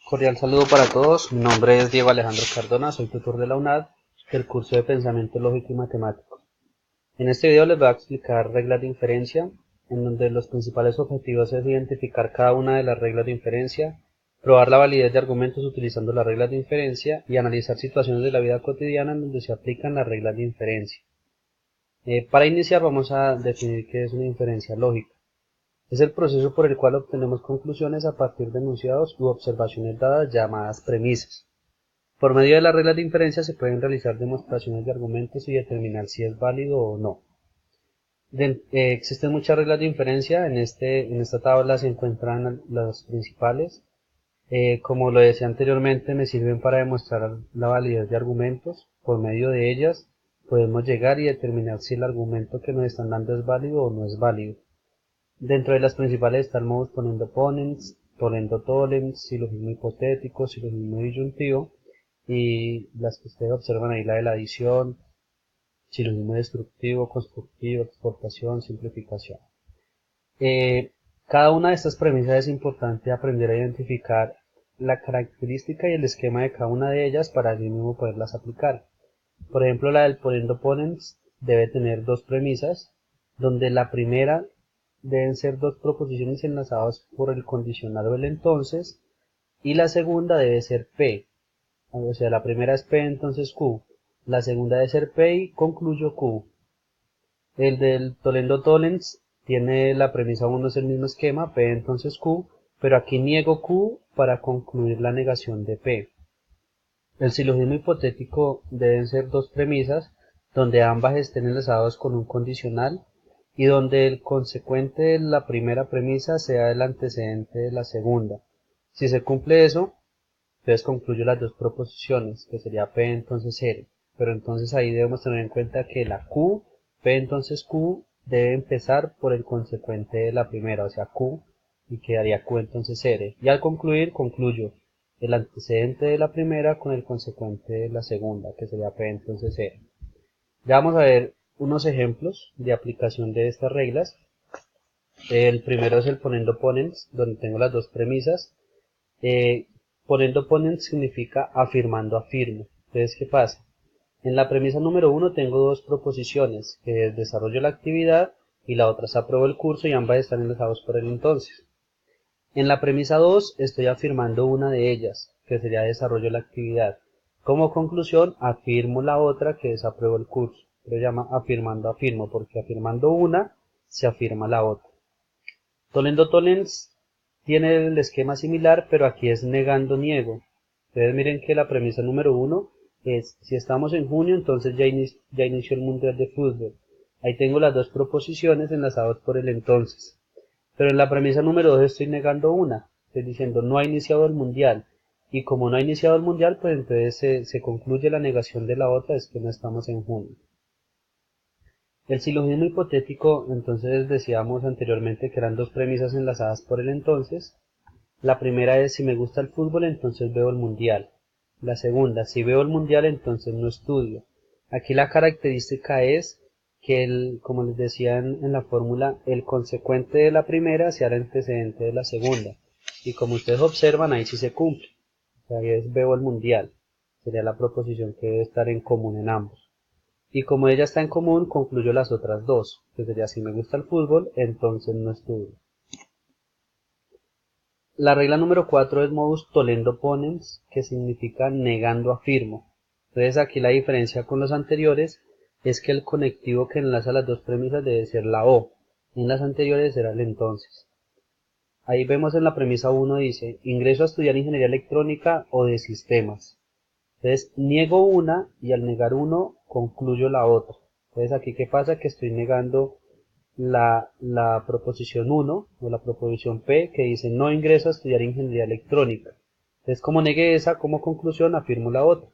Cordial saludo para todos, mi nombre es Diego Alejandro Cardona, soy tutor de la UNAD del curso de Pensamiento Lógico y Matemático. En este video les voy a explicar reglas de inferencia, en donde los principales objetivos es identificar cada una de las reglas de inferencia, probar la validez de argumentos utilizando las reglas de inferencia y analizar situaciones de la vida cotidiana en donde se aplican las reglas de inferencia. Para iniciar vamos a definir qué es una inferencia lógica. Es el proceso por el cual obtenemos conclusiones a partir de enunciados u observaciones dadas llamadas premisas. Por medio de las reglas de inferencia se pueden realizar demostraciones de argumentos y determinar si es válido o no. Existen muchas reglas de inferencia, en esta tabla se encuentran las principales. Como lo decía anteriormente, me sirven para demostrar la validez de argumentos. Por medio de ellas podemos llegar y determinar si el argumento que nos están dando es válido o no es válido. Dentro de las principales está el modus ponendo ponens, tollendo tollens, silogismo hipotético, silogismo disyuntivo, y las que ustedes observan ahí, la de la adición, silogismo destructivo, constructivo, exportación, simplificación. Cada una de estas premisas es importante aprender a identificar la característica y el esquema de cada una de ellas para así mismo poderlas aplicar. Por ejemplo, la del ponendo ponens debe tener dos premisas, donde la primera deben ser dos proposiciones enlazadas por el condicional o el entonces, y la segunda debe ser P, o sea, la primera es P entonces Q, la segunda debe ser P y concluyo Q. El del Tollendo Tollens tiene la premisa 1 es el mismo esquema, P entonces Q, pero aquí niego Q para concluir la negación de P. El silogismo hipotético deben ser dos premisas, donde ambas estén enlazadas con un condicional y donde el consecuente de la primera premisa sea el antecedente de la segunda. Si se cumple eso, entonces concluyo las dos proposiciones, que sería P entonces R. Pero entonces ahí debemos tener en cuenta que la Q, P entonces Q, debe empezar por el consecuente de la primera, o sea Q, y quedaría Q entonces R. Y al concluir, concluyo el antecedente de la primera con el consecuente de la segunda, que sería P entonces R. Ya vamos a ver unos ejemplos de aplicación de estas reglas. El primero es el ponendo ponens, donde tengo las dos premisas. Eh, Ponendo ponens significa afirmando afirmo. Entonces, ¿qué pasa? En la premisa número 1 tengo dos proposiciones, que es desarrollo la actividad y la otra es apruebo el curso y ambas están enlazados por el entonces. En la premisa 2 estoy afirmando una de ellas, que sería desarrollo la actividad. Como conclusión afirmo la otra, que es apruebo el curso. Se llama afirmando afirmo, porque afirmando una se afirma la otra. Tollendo Tollens tiene el esquema similar, pero aquí es negando niego. Ustedes miren que la premisa número 1 es, si estamos en junio, entonces ya inició el Mundial de Fútbol. Ahí tengo las dos proposiciones enlazadas por el entonces. Pero en la premisa número 2 estoy negando una. Estoy diciendo no ha iniciado el Mundial. Y como no ha iniciado el Mundial, pues entonces se concluye la negación de la otra, es que no estamos en junio. El silogismo hipotético, entonces decíamos anteriormente que eran dos premisas enlazadas por el entonces. La primera es si me gusta el fútbol, entonces veo el mundial. La segunda, si veo el mundial, entonces no estudio. Aquí la característica es que, como les decía en la fórmula, el consecuente de la primera sea el antecedente de la segunda. Y como ustedes observan, ahí sí se cumple. O sea, ahí es veo el mundial. Sería la proposición que debe estar en común en ambos. Y como ella está en común, concluyo las otras dos, que sería si me gusta el fútbol, entonces no estudio. La regla número 4 es modus tollendo ponens, que significa negando afirmo. Entonces aquí la diferencia con los anteriores es que el conectivo que enlaza las dos premisas debe ser la O. En las anteriores era el entonces. Ahí vemos en la premisa 1 dice, ingreso a estudiar ingeniería electrónica o de sistemas. Entonces niego una y al negar uno concluyo la otra. Entonces aquí qué pasa que estoy negando la proposición 1 o la proposición P que dice no ingreso a estudiar ingeniería electrónica. Entonces como negué esa, como conclusión afirmo la otra,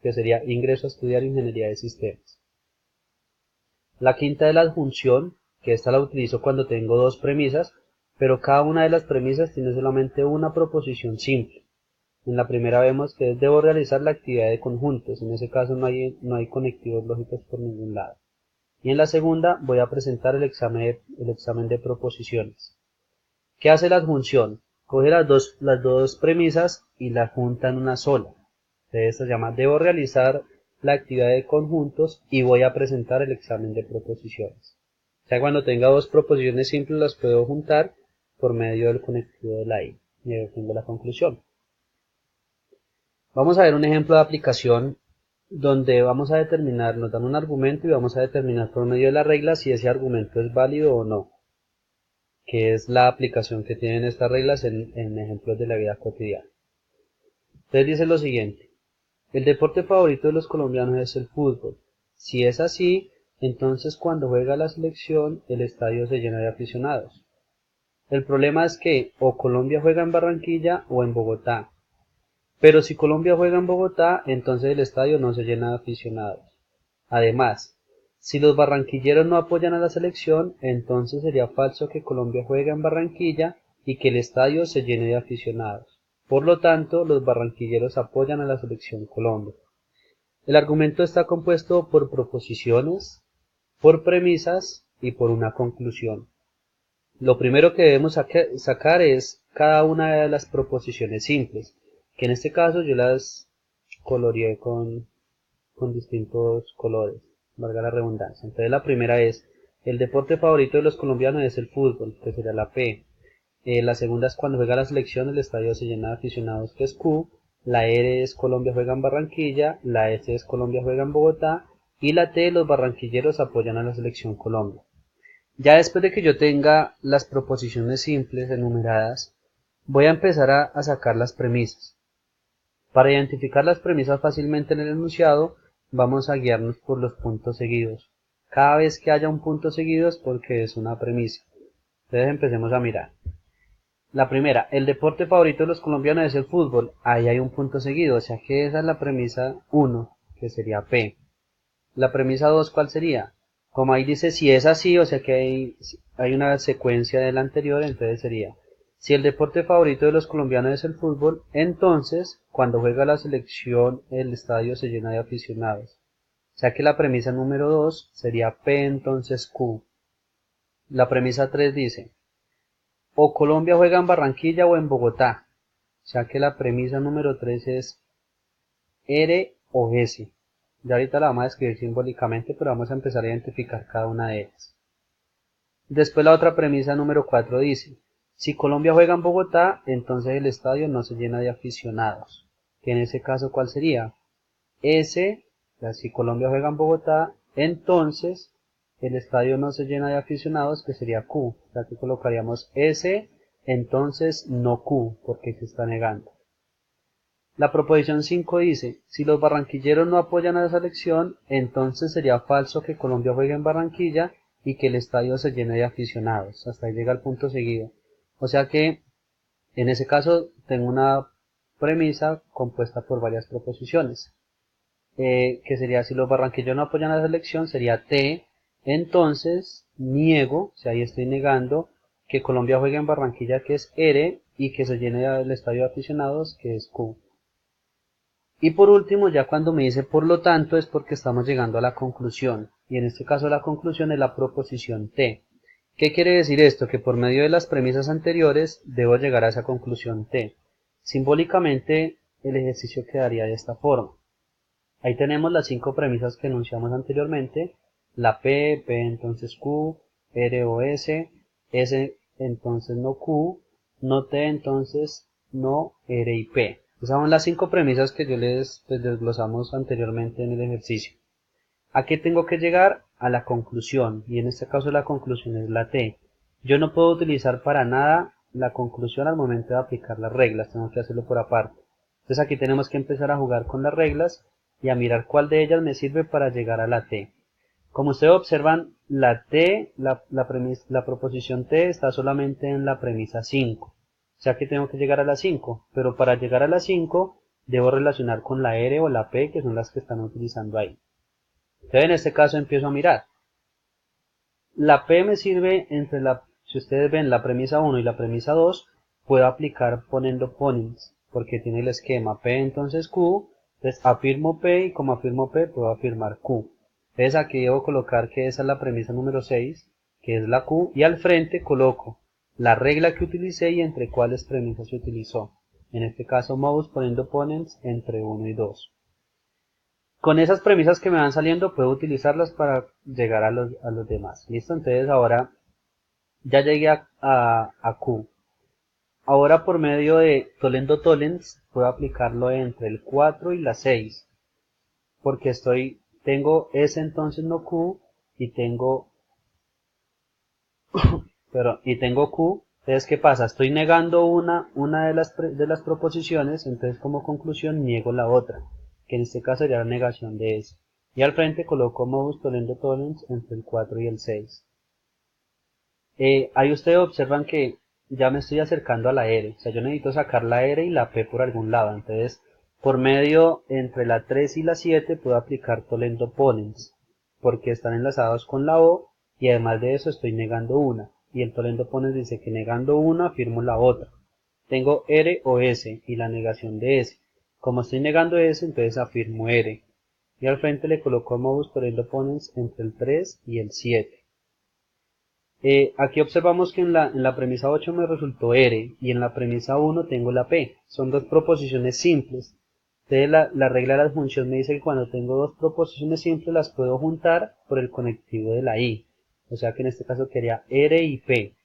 que sería ingreso a estudiar ingeniería de sistemas. La quinta es la adjunción, que esta la utilizo cuando tengo dos premisas, pero cada una de las premisas tiene solamente una proposición simple. En la primera vemos que debo realizar la actividad de conjuntos, en ese caso no hay conectivos lógicos por ningún lado. Y en la segunda voy a presentar el examen de proposiciones. ¿Qué hace la adjunción? Coge las dos premisas y las junta en una sola. Entonces esto se llama, debo realizar la actividad de conjuntos y voy a presentar el examen de proposiciones. O sea, cuando tenga dos proposiciones simples las puedo juntar por medio del conectivo de la I. Y obtengo la conclusión. Vamos a ver un ejemplo de aplicación donde vamos a determinar, nos dan un argumento y vamos a determinar por medio de la regla si ese argumento es válido o no, que es la aplicación que tienen estas reglas en ejemplos de la vida cotidiana. Entonces dice lo siguiente, el deporte favorito de los colombianos es el fútbol. Si es así, entonces cuando juega la selección el estadio se llena de aficionados. El problema es que o Colombia juega en Barranquilla o en Bogotá. Pero si Colombia juega en Bogotá, entonces el estadio no se llena de aficionados. Además, si los barranquilleros no apoyan a la selección, entonces sería falso que Colombia juegue en Barranquilla y que el estadio se llene de aficionados. Por lo tanto, los barranquilleros apoyan a la selección Colombia. El argumento está compuesto por proposiciones, por premisas y por una conclusión. Lo primero que debemos sacar es cada una de las proposiciones simples, que en este caso yo las coloreé con distintos colores, valga la redundancia. Entonces la primera es, el deporte favorito de los colombianos es el fútbol, que sería la P. La segunda es cuando juega la selección, el estadio se llena de aficionados, que es Q. La R es Colombia juega en Barranquilla, la S es Colombia juega en Bogotá, y la T, los barranquilleros apoyan a la selección Colombia. Ya después de que yo tenga las proposiciones simples enumeradas, voy a empezar a sacar las premisas. Para identificar las premisas fácilmente en el enunciado, vamos a guiarnos por los puntos seguidos. Cada vez que haya un punto seguido es porque es una premisa. Entonces empecemos a mirar. La primera, el deporte favorito de los colombianos es el fútbol. Ahí hay un punto seguido, o sea que esa es la premisa 1, que sería P. La premisa 2, ¿cuál sería? Como ahí dice si es así, o sea que hay una secuencia de la anterior, entonces sería, si el deporte favorito de los colombianos es el fútbol, entonces cuando juega la selección el estadio se llena de aficionados. O sea que la premisa número 2 sería P entonces Q. La premisa 3 dice, o Colombia juega en Barranquilla o en Bogotá. O sea que la premisa número 3 es R o S. Ya ahorita la vamos a escribir simbólicamente, pero vamos a empezar a identificar cada una de ellas. Después la otra premisa número 4 dice, si Colombia juega en Bogotá, entonces el estadio no se llena de aficionados. Que en ese caso, ¿cuál sería? S, si Colombia juega en Bogotá, entonces el estadio no se llena de aficionados, que sería Q. O sea que colocaríamos S, entonces no Q, porque se está negando. La proposición 5 dice, si los barranquilleros no apoyan a la selección, entonces sería falso que Colombia juegue en Barranquilla y que el estadio se llene de aficionados. Hasta ahí llega el punto seguido. O sea que, en ese caso, tengo una premisa compuesta por varias proposiciones. Que sería, si los barranquilleros no apoyan a la selección, sería T, entonces niego, o sea, ahí estoy negando, que Colombia juegue en Barranquilla, que es R, y que se llene el estadio de aficionados, que es Q. Y por último, ya cuando me dice por lo tanto es porque estamos llegando a la conclusión, y en este caso la conclusión es la proposición T. ¿Qué quiere decir esto? Que por medio de las premisas anteriores debo llegar a esa conclusión T. Simbólicamente el ejercicio quedaría de esta forma. Ahí tenemos las 5 premisas que enunciamos anteriormente, la P entonces Q, R o S, S entonces no Q, no T entonces no R y P. Esas son las 5 premisas que yo les desglosamos anteriormente en el ejercicio. ¿A qué tengo que llegar? A la conclusión, y en este caso la conclusión es la T. Yo no puedo utilizar para nada la conclusión al momento de aplicar las reglas, tengo que hacerlo por aparte. Entonces aquí tenemos que empezar a jugar con las reglas y a mirar cuál de ellas me sirve para llegar a la T. Como ustedes observan, la T, la proposición T está solamente en la premisa 5. O sea que tengo que llegar a la 5, pero para llegar a la 5 debo relacionar con la R o la P, que son las que están utilizando ahí. Entonces en este caso empiezo a mirar. La P me sirve si ustedes ven la premisa 1 y la premisa 2, puedo aplicar poniendo ponens, porque tiene el esquema P entonces Q, entonces afirmo P y como afirmo P puedo afirmar Q. Entonces aquí debo colocar que esa es la premisa número 6, que es la Q, y al frente coloco la regla que utilicé y entre cuáles premisas se utilizó. En este caso modus poniendo opponents entre 1 y 2. Con esas premisas que me van saliendo puedo utilizarlas para llegar a los demás. Listo, entonces ahora ya llegué a Q. Ahora por medio de Toledo Tollens puedo aplicarlo entre el 4 y la 6. Porque tengo S entonces no Q y tengo Q. Entonces, ¿qué pasa? Estoy negando una de las proposiciones, entonces como conclusión niego la otra, que en este caso sería la negación de S. Y al frente coloco modus tollendo tollens entre el 4 y el 6. Ahí ustedes observan que ya me estoy acercando a la R, o sea, yo necesito sacar la R y la P por algún lado, entonces por medio entre la 3 y la 7 puedo aplicar tollendo pollens, porque están enlazados con la O y además de eso estoy negando una, y el tollendo pollens dice que negando una afirmo la otra. Tengo R o S y la negación de S. Como estoy negando S, entonces afirmo R. Y al frente le coloco modus tollendo pollens entre el 3 y el 7. Aquí observamos que en la premisa 8 me resultó R y en la premisa 1 tengo la P. Son dos proposiciones simples. Entonces la regla de la función me dice que cuando tengo dos proposiciones simples las puedo juntar por el conectivo de la I. O sea que en este caso quería R y P.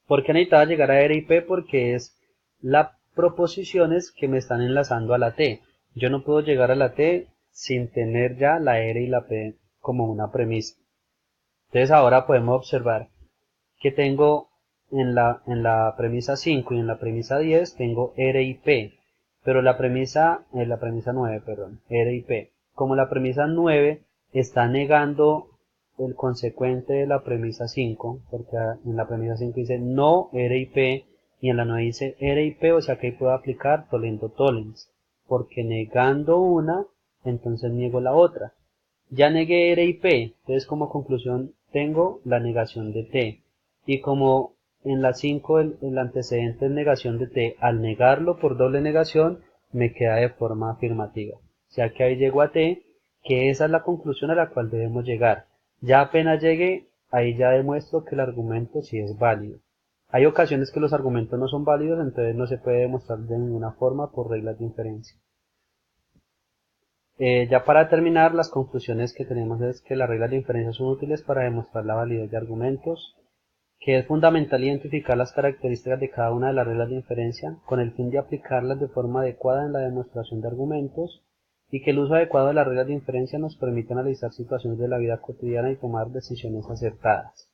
¿Por qué necesitaba llegar a R y P? Porque es las proposiciones que me están enlazando a la T. Yo no puedo llegar a la T sin tener ya la R y la P como una premisa. Entonces ahora podemos observar que tengo en la premisa 5 y en la premisa 10 tengo R y P, pero la premisa 9, perdón, R y P. Como la premisa 9 está negando el consecuente de la premisa 5, porque en la premisa 5 dice no R y P, y en la 9 dice R y P, o sea que ahí puedo aplicar tollendo tollens, porque negando una, entonces niego la otra. Ya negué R y P, entonces como conclusión tengo la negación de T. Y como en la 5 el antecedente es negación de T, al negarlo por doble negación me queda de forma afirmativa. O sea que ahí llego a T, que esa es la conclusión a la cual debemos llegar. Ya apenas llegue, ahí ya demuestro que el argumento sí es válido. Hay ocasiones que los argumentos no son válidos, entonces no se puede demostrar de ninguna forma por reglas de inferencia. Ya para terminar, las conclusiones que tenemos es que las reglas de inferencia son útiles para demostrar la validez de argumentos, que es fundamental identificar las características de cada una de las reglas de inferencia con el fin de aplicarlas de forma adecuada en la demostración de argumentos, y que el uso adecuado de las reglas de inferencia nos permite analizar situaciones de la vida cotidiana y tomar decisiones acertadas.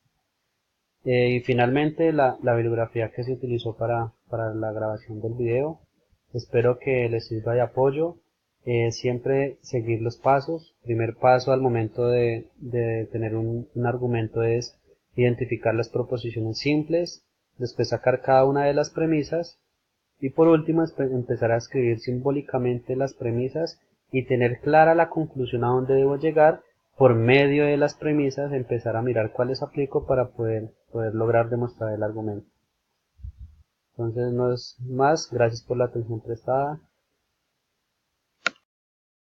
Y finalmente la bibliografía que se utilizó para la grabación del video. Espero que les sirva de apoyo. Siempre seguir los pasos. Primer paso al momento de tener un argumento es identificar las proposiciones simples, después sacar cada una de las premisas y por último empezar a escribir simbólicamente las premisas y tener clara la conclusión a donde debo llegar. Por medio de las premisas empezar a mirar cuáles aplico para poder lograr demostrar el argumento. Entonces no es más, gracias por la atención prestada.